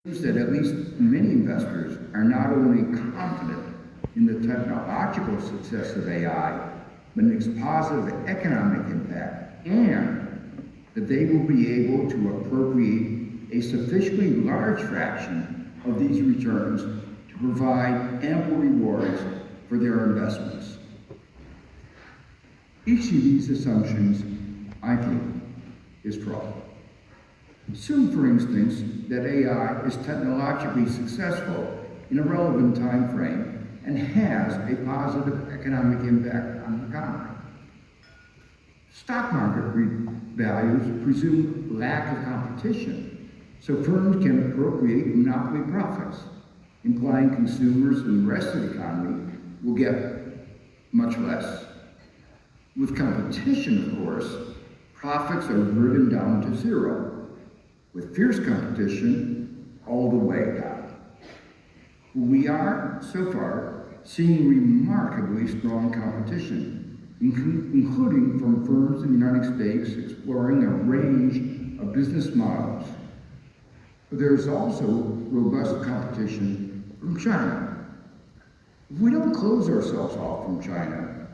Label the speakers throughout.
Speaker 1: Is that at least many investors are not only confident in the technological success of AI, but in its positive economic impact, and that they will be able to appropriate a sufficiently large fraction of these returns to provide ample rewards for their investments. Each of these assumptions, I think, is flawed. Assume, for instance, that AI is technologically successful in a relevant time frame and has a positive economic impact on the economy. Stock market values presume lack of competition, so firms can appropriate monopoly profits, implying consumers and the rest of the economy will get much less. With competition, of course, profits are driven down to zero. With fierce competition, all the way down. We are, so far, seeing remarkably strong competition, including from firms in the United States exploring a range of business models. But there's also robust competition from China. If we don't close ourselves off from China,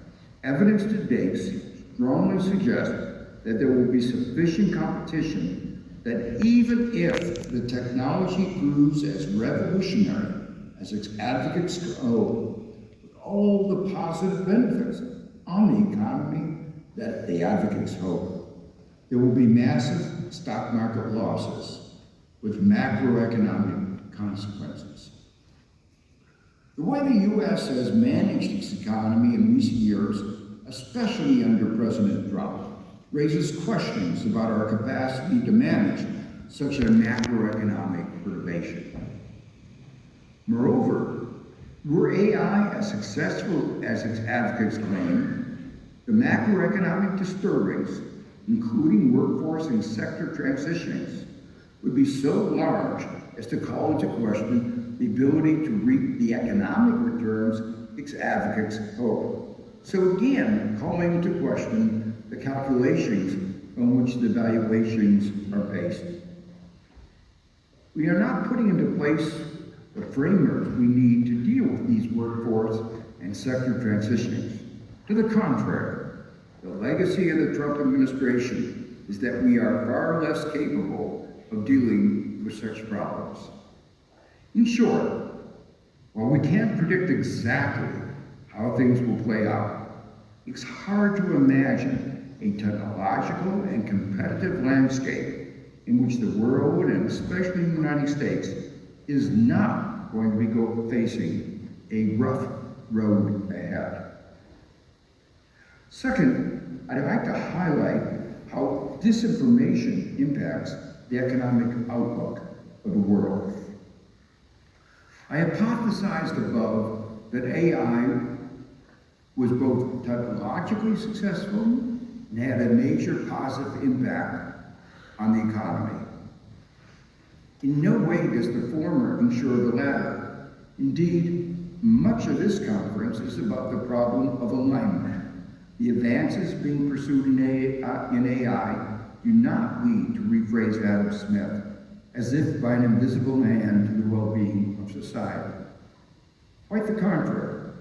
Speaker 1: evidence to date strongly suggests that there will be sufficient competition that even if the technology proves as revolutionary as its advocates hope, with all the positive benefits on the economy that the advocates hope, there will be massive stock market losses with macroeconomic consequences. The way the U.S. has managed its economy in recent years, especially under President Trump, raises questions about our capacity to manage such a macroeconomic perturbation. Moreover, were AI as successful as its advocates claim, the macroeconomic disturbance, including workforce and sector transitions, would be so large as to call into question the ability to reap the economic returns its advocates hope. So again, calling into question the calculations on which the valuations are based. We are not putting into place the frameworks we need to deal with these workforce and sector transitions. To the contrary, the legacy of the Trump administration is that we are far less capable of dealing with such problems. In short, while we can't predict exactly how things will play out, it's hard to imagine a technological and competitive landscape in which the world, and especially the United States, is not going to be facing a rough road ahead. Second, I'd like to highlight how disinformation impacts the economic outlook of the world. I hypothesized above that AI was both technologically successful and had a major positive impact on the economy. In no way does the former ensure the latter. Indeed, much of this conference is about the problem of alignment. The advances being pursued in AI do not lead, to rephrase Adam Smith, as if by an invisible hand to the well-being of society. Quite the contrary.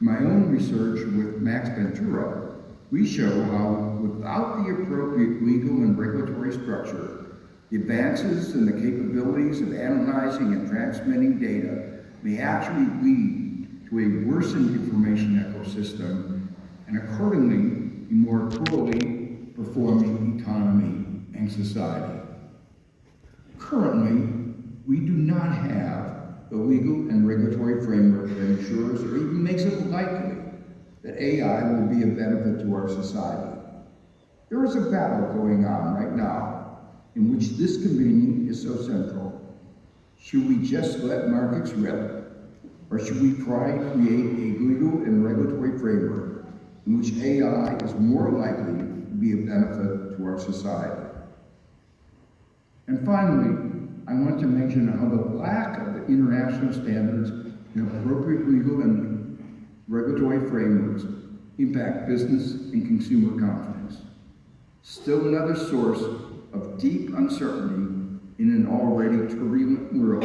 Speaker 1: In my own research with Max Ventura, we show how, without the appropriate legal and regulatory structure, the advances in the capabilities of analyzing and transmitting data may actually lead to a worsened information ecosystem and accordingly a more poorly performing economy and society. Currently, we do not have the legal and regulatory framework that ensures or even makes it likely that AI will be a benefit to our society. There is a battle going on right now in which this convening is so central. Should we just let markets rip, or should we try to create a legal and regulatory framework in which AI is more likely to be a benefit to our society? And finally, I want to mention how the lack of the international standards and appropriate legal and regulatory frameworks impact business and consumer confidence. Still another source of deep uncertainty in an already turbulent world.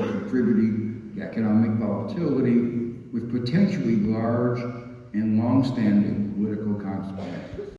Speaker 1: economic volatility with potentially large and long-standing political consequences.